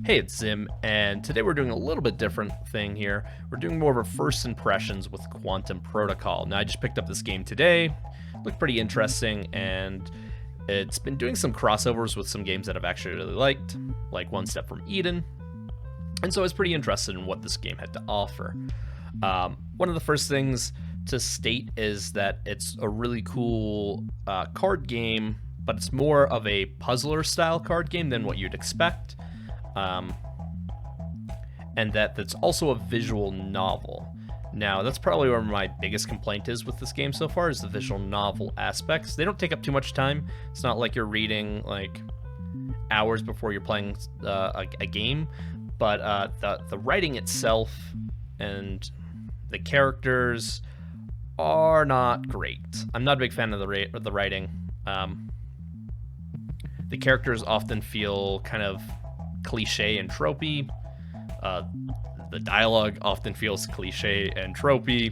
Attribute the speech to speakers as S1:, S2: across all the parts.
S1: Hey, it's Zim, and today we're doing a little bit different thing here. We're doing more of a first impressions with Quantum Protocol. Now, I just picked up this game today. Looked pretty interesting, and it's been doing some crossovers with some games that I've actually really liked, like One Step from Eden. And so I was pretty interested in what this game had to offer. One of the first things to state is that it's a really cool card game, but it's more of a puzzler style card game than what you'd expect. And that's also a visual novel. Now, that's probably where my biggest complaint is with this game so far, is the visual novel aspects. They don't take up too much time. It's not like you're reading like hours before you're playing a game, but the writing itself and the characters are not great. I'm not a big fan of the writing. The characters often feel kind of cliche and tropey. The dialogue often feels cliche and tropey.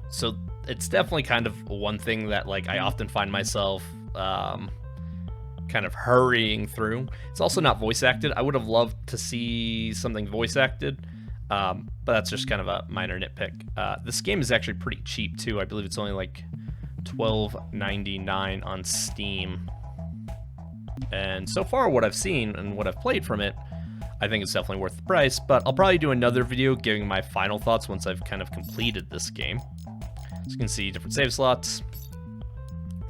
S1: So it's definitely kind of one thing that like I often find myself kind of hurrying through. It's also not voice acted. I would have loved to see something voice acted, but that's just kind of a minor nitpick. This game is actually pretty cheap too. I believe it's only like $12.99 on Steam. And so far, what I've seen and what I've played from it, I think it's definitely worth the price, but I'll probably do another video giving my final thoughts once I've kind of completed this game. So you can see different save slots.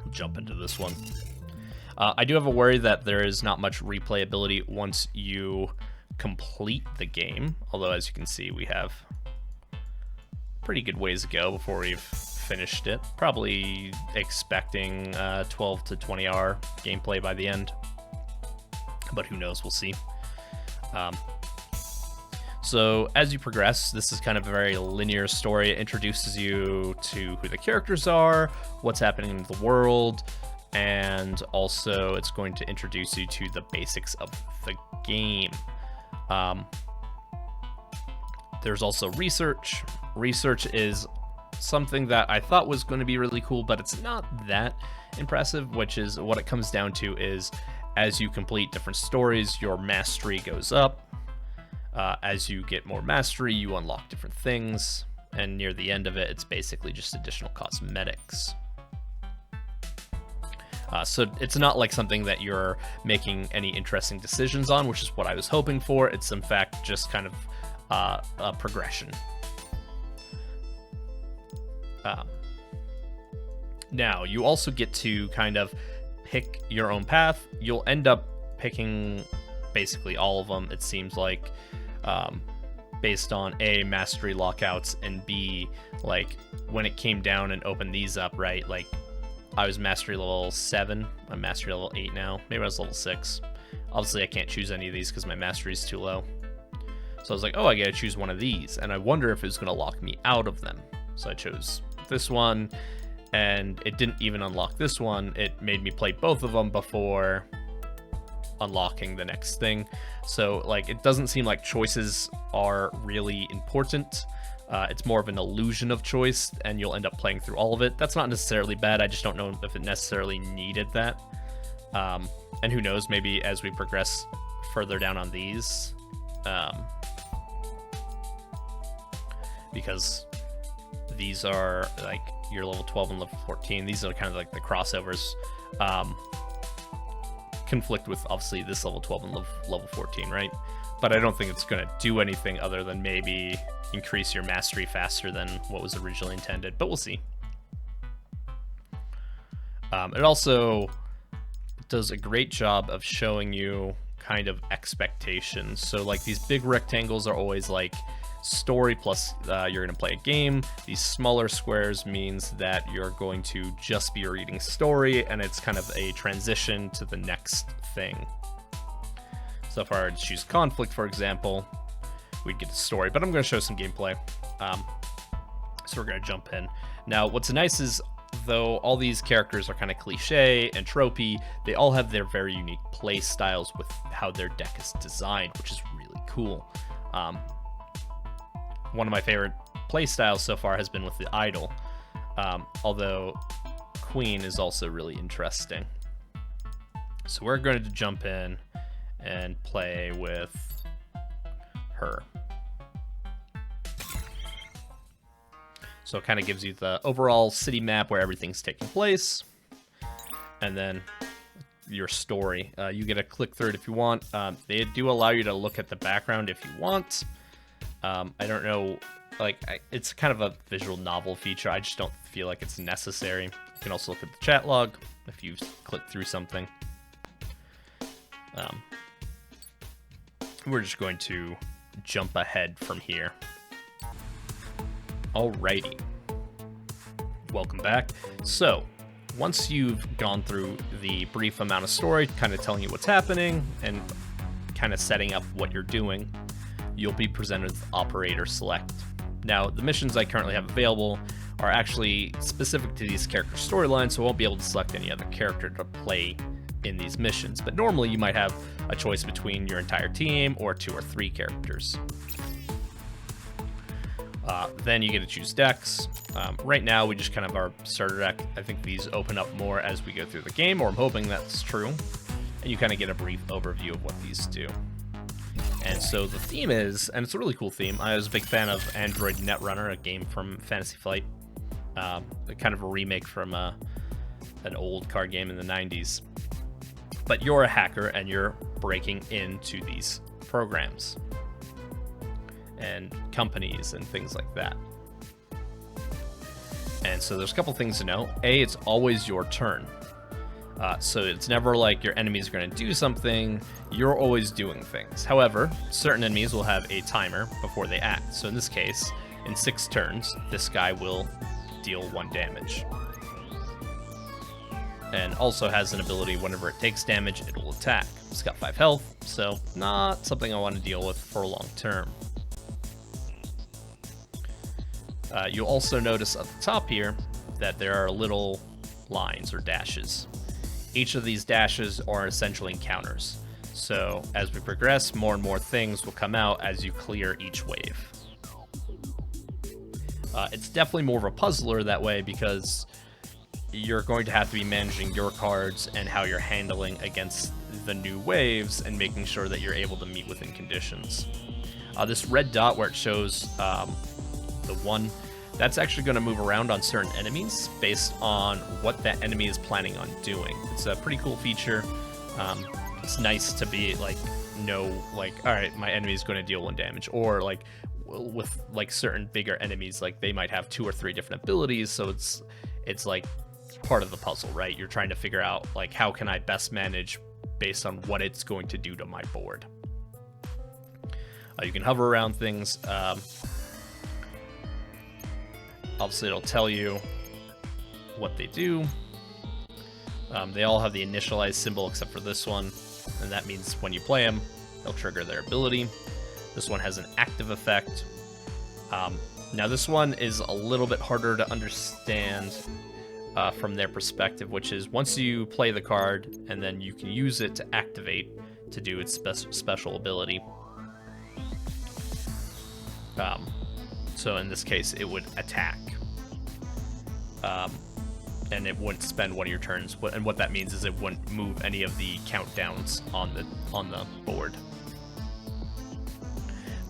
S1: We'll jump into this one. I do have a worry that there is not much replayability once you complete the game, although as you can see, we have pretty good ways to go before we've finished it. Probably expecting 12 to 20 hour gameplay by the end, but who knows, we'll see. So as you progress, this is kind of a very linear story. It introduces you to who the characters are, what's happening in the world, and also it's going to introduce you to the basics of the game. There's also research. Research is something that I thought was going to be really cool, but it's not that impressive, which is what it comes down to is as you complete different stories, your mastery goes up. As you get more mastery, you unlock different things, and near the end of it, it's basically just additional cosmetics. So it's not like something that you're making any interesting decisions on, which is what I was hoping for. It's in fact just kind of a progression. Now, you also get to kind of pick your own path. You'll end up picking basically all of them, it seems like, based on A, mastery lockouts, and B, like, when it came down and opened these up, right, like, I was mastery level 7, I'm mastery level 8 now, maybe I was level 6. Obviously, I can't choose any of these because my mastery is too low. So I was like, oh, I gotta choose one of these, and I wonder if it was gonna lock me out of them. So I chose this one, and it didn't even unlock this one. It made me play both of them before unlocking the next thing. So like, it doesn't seem like choices are really important. It's more of an illusion of choice, and you'll end up playing through all of it. That's not necessarily bad. I just don't know if it necessarily needed that. And who knows, maybe as we progress further down on these, because these are like your level 12 and level 14. These are kind of like the crossovers. Conflict with obviously this level 12 and level 14, right? But I don't think it's going to do anything other than maybe increase your mastery faster than what was originally intended, but we'll see. It also does a great job of showing you kind of expectations. So like these big rectangles are always like story plus you're going to play a game. These smaller squares means that you're going to just be reading story, and it's kind of a transition to the next thing. So if I were to choose conflict, for example, we'd get the story, but I'm going to show some gameplay. So we're going to jump in. Now, what's nice is, though all these characters are kind of cliche and tropey, they all have their very unique play styles with how their deck is designed, which is really cool. One of my favorite play styles so far has been with the Idol, although Queen is also really interesting. So we're going to jump in and play with her. So it kind of gives you the overall city map where everything's taking place. And then your story. You get to click through it if you want. They do allow you to look at the background if you want. I don't know, it's kind of a visual novel feature. I just don't feel like it's necessary. You can also look at the chat log if you click through something. We're just going to jump ahead from here. Alrighty. Welcome back. So, once you've gone through the brief amount of story, kind of telling you what's happening and kind of setting up what you're doing, you'll be presented with Operator Select. Now, the missions I currently have available are actually specific to these character storylines, so I won't be able to select any other character to play in these missions. But normally you might have a choice between your entire team or 2 or 3 characters. Then you get to choose decks. Right now we just kind of our starter deck. I think these open up more as we go through the game, or I'm hoping that's true. And you kind of get a brief overview of what these do. And so the theme is, and it's a really cool theme. I was a big fan of Android Netrunner, a game from Fantasy Flight. Kind of a remake from an old card game in the 90s. But you're a hacker and you're breaking into these programs and companies and things like that. And so there's a couple things to know. A, it's always your turn. So it's never like your enemies are going to do something. You're always doing things. However, certain enemies will have a timer before they act. So in this case, in 6 turns, this guy will deal 1 damage. And also has an ability, whenever it takes damage, it will attack. It's got 5 health, so not something I want to deal with for long term. You'll also notice at the top here that there are little lines or dashes. Each of these dashes are essentially encounters. So as we progress, more and more things will come out as you clear each wave. It's definitely more of a puzzler that way because you're going to have to be managing your cards and how you're handling against the new waves and making sure that you're able to meet within conditions. This red dot where it shows the 1, that's actually going to move around on certain enemies based on what that enemy is planning on doing. It's a pretty cool feature. It's nice to be all right, my enemy is going to deal 1 damage, or with certain bigger enemies, they might have 2 or 3 different abilities, so it's like part of the puzzle, right? You're trying to figure out how can I best manage based on what it's going to do to my board. You can hover around things. Obviously it'll tell you what they do. They all have the initialized symbol except for this one, and that means when you play them, they'll trigger their ability. This one has an active effect. Now this one is a little bit harder to understand from their perspective, which is once you play the card, and then you can use it to activate to do its special ability. So in this case, it would attack. And it wouldn't spend one of your turns. And what that means is it wouldn't move any of the countdowns on the board.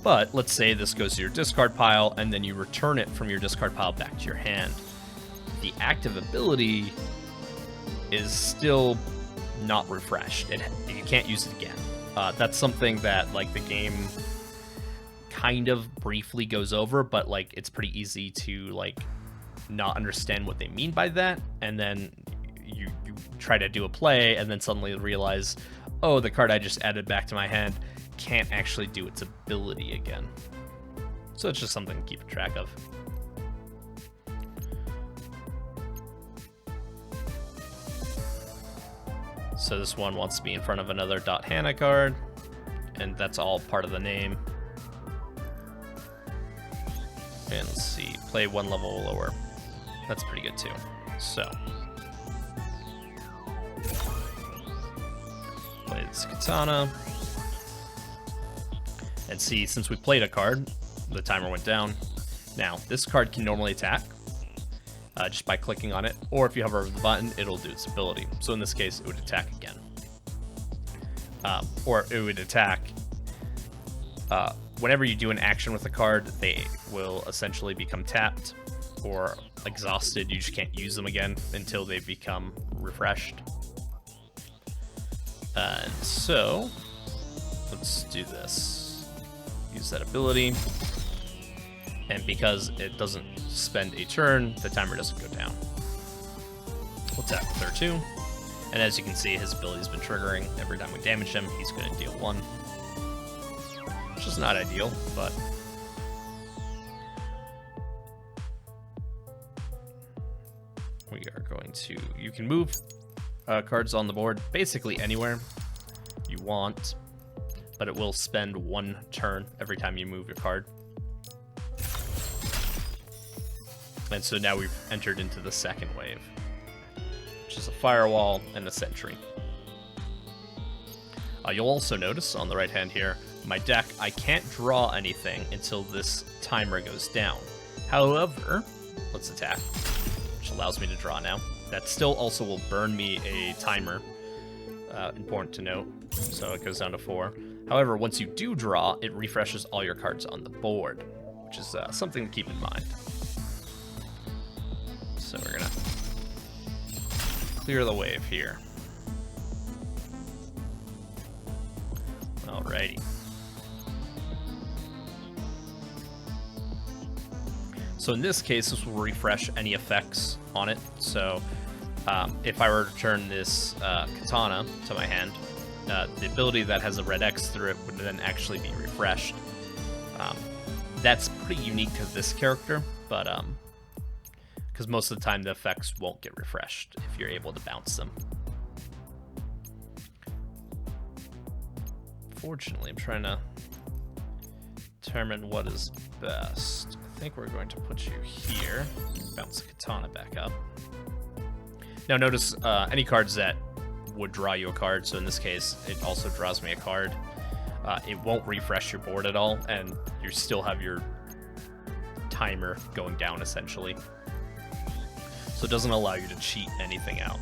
S1: But let's say this goes to your discard pile, and then you return it from your discard pile back to your hand. The active ability is still not refreshed. You can't use it again. That's something that the game kind of briefly goes over, but it's pretty easy to not understand what they mean by that, and then you try to do a play and then suddenly realize, oh, the card I just added back to my hand can't actually do its ability again. So it's just something to keep track of. So this one wants to be in front of another .Hannah card, and that's all part of the name. And let's see, play 1 level lower. That's pretty good too. So play this katana. And see, since we played a card, the timer went down. Now, this card can normally attack just by clicking on it, or if you hover over the button, it'll do its ability. So in this case, it would attack again. or it would attack. Whenever you do an action with a card, they will essentially become tapped or exhausted. You just can't use them again until they become refreshed. And so, let's do this. Use that ability. And because it doesn't spend a turn, the timer doesn't go down. We'll attack with her too. And as you can see, his ability's been triggering. Every time we damage him, he's going to deal 1. Which is not ideal, but... we are going to... you can move cards on the board basically anywhere you want, but it will spend 1 turn every time you move your card. And so now we've entered into the second wave, which is a firewall and a sentry. You'll also notice on the right hand here, my deck, I can't draw anything until this timer goes down. However, let's attack, which allows me to draw now. That still also will burn me a timer, important to note, so it goes down to 4. However, once you do draw, it refreshes all your cards on the board, which is something to keep in mind. So we're gonna clear the wave here. Alrighty. So in this case, this will refresh any effects on it. So if I were to turn this katana to my hand, the ability that has a red X through it would then actually be refreshed. That's pretty unique to this character, but because most of the time the effects won't get refreshed if you're able to bounce them. Fortunately, I'm trying to determine what is best. I think we're going to put you here. Bounce the katana back up. Now notice any cards that would draw you a card, so in this case, it also draws me a card. It won't refresh your board at all, and you still have your timer going down, essentially. So it doesn't allow you to cheat anything out.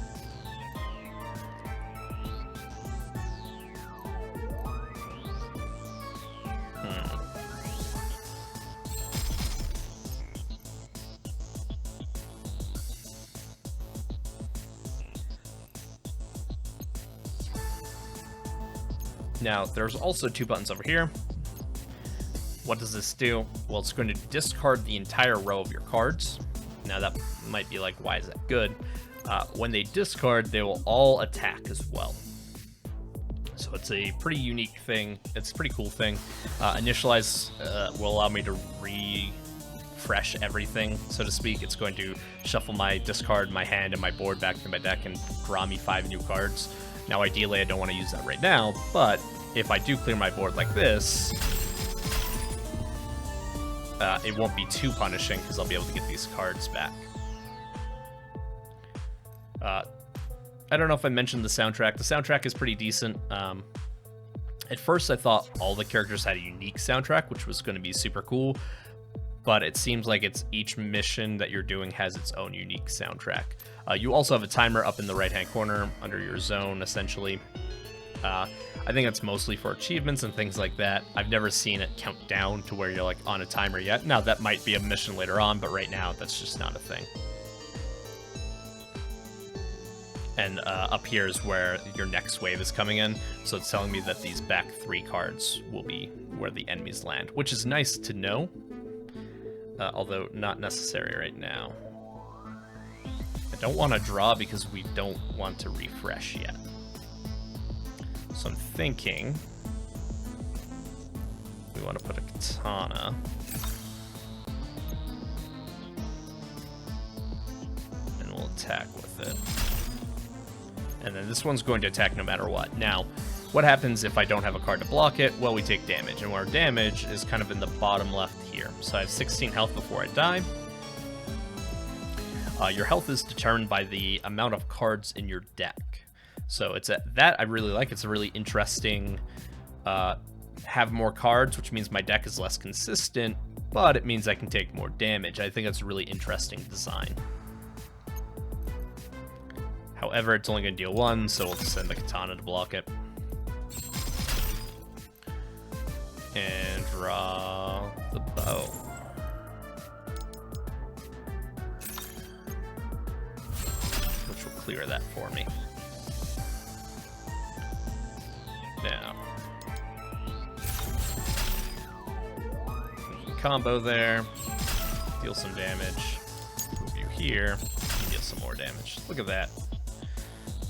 S1: Now, there's also 2 buttons over here. What does this do? Well, it's going to discard the entire row of your cards. Now, that might be like, why is that good? When they discard, they will all attack as well. So it's a pretty unique thing. It's a pretty cool thing. Initialize will allow me to refresh everything, so to speak. It's going to shuffle my discard, my hand, and my board back to my deck and draw me 5 new cards. Now, ideally, I don't want to use that right now, but if I do clear my board like this, it won't be too punishing because I'll be able to get these cards back. I don't know if I mentioned the soundtrack. The soundtrack is pretty decent. At first, I thought all the characters had a unique soundtrack, which was going to be super cool, but it seems like each mission that you're doing has its own unique soundtrack. You also have a timer up in the right-hand corner under your zone, essentially. I think that's mostly for achievements and things like that. I've never seen it count down to where you're like on a timer yet. Now, that might be a mission later on, but right now, that's just not a thing. And up here is where your next wave is coming in, so it's telling me that these back 3 cards will be where the enemies land, which is nice to know, although not necessary right now. I don't want to draw because we don't want to refresh yet. So I'm thinking we want to put a katana. And we'll attack with it. And then this one's going to attack no matter what. Now, what happens if I don't have a card to block it? Well, we take damage, and our damage is kind of in the bottom left here. So I have 16 health before I die. Your health is determined by the amount of cards in your deck. So it's that I really like. It's a really interesting have more cards, which means my deck is less consistent, but it means I can take more damage. I think that's a really interesting design. However, it's only going to deal 1, so we'll send the katana to block it. and draw the bow. Which will clear that for me. Now, combo there, deal some damage, move you here, and deal some more damage. Look at that.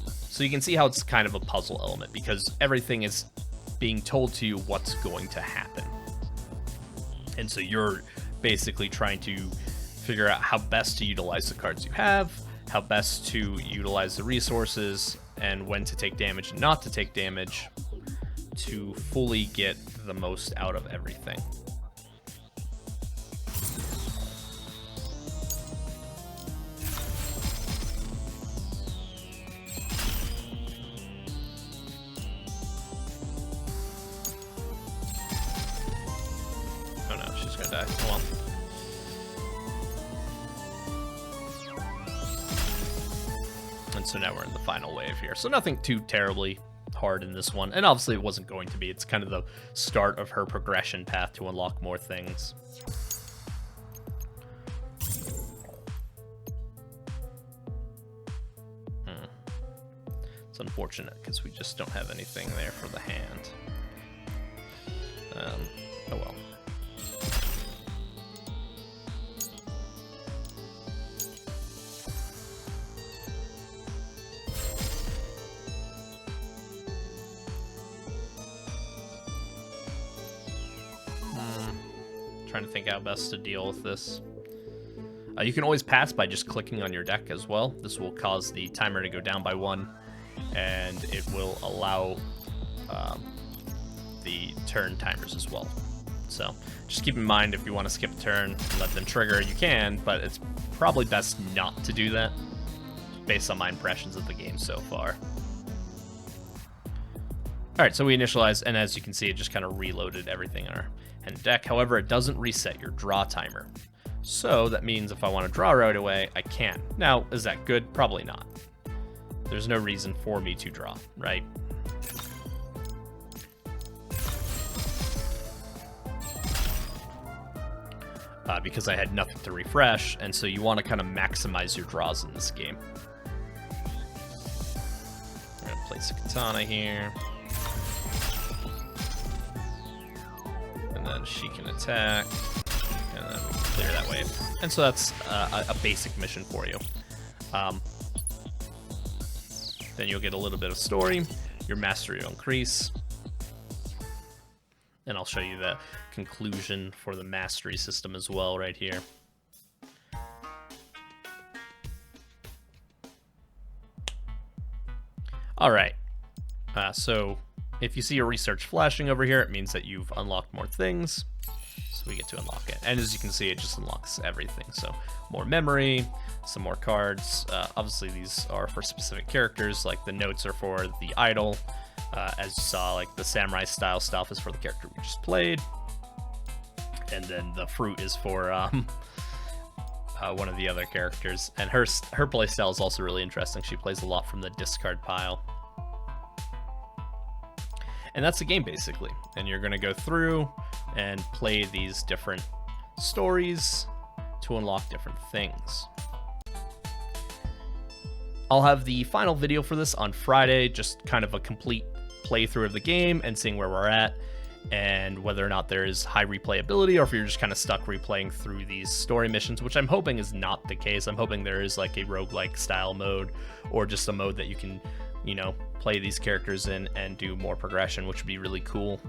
S1: So you can see how it's kind of a puzzle element, because everything is being told to you what's going to happen. And so you're basically trying to figure out how best to utilize the cards you have, how best to utilize the resources, and when to take damage and not to take damage to fully get the most out of everything. Oh no, she's gonna die. Oh well. And so now we're in the final wave here. So nothing too terribly hard in this one. And obviously it wasn't going to be. It's kind of the start of her progression path to unlock more things. It's unfortunate because we just don't have anything there for the hand. Oh well. Trying to think how best to deal with this. You can always pass by just clicking on your deck as well. This will cause the timer to go down by 1, and it will allow the turn timers as well. So just keep in mind, if you want to skip a turn and let them trigger, you can, but it's probably best not to do that based on my impressions of the game so far. All right, so we initialized, and as you can see, it just kind of reloaded everything in our hand deck. However, it doesn't reset your draw timer. So that means if I want to draw right away, I can. Now, is that good? Probably not. There's no reason for me to draw, right? Because I had nothing to refresh, and so you want to kind of maximize your draws in this game. I'm going to place a katana here. And then she can attack, and then we can clear that wave. And so that's a basic mission for you. Then you'll get a little bit of story, your mastery will increase, and I'll show you the conclusion for the mastery system as well right here. All right, so if you see a research flashing over here, it means that you've unlocked more things. So we get to unlock it. And as you can see, it just unlocks everything. So more memory, some more cards. Obviously, these are for specific characters. Like the notes are for the idol. As you saw, like the samurai style stuff is for the character we just played. And then the fruit is for one of the other characters. And her playstyle is also really interesting. She plays a lot from the discard pile. And that's the game, basically. And you're going to go through and play these different stories to unlock different things. I'll have the final video for this on Friday, just kind of a complete playthrough of the game and seeing where we're at and whether or not there is high replayability or if you're just kind of stuck replaying through these story missions, which I'm hoping is not the case. I'm hoping there is like a roguelike style mode or just a mode that you can, you know, play these characters in and do more progression, which would be really cool.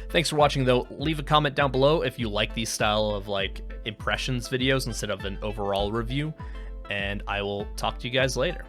S1: Thanks for watching, though. Leave a comment down below if you like these style of like impressions videos instead of an overall review, and I will talk to you guys later.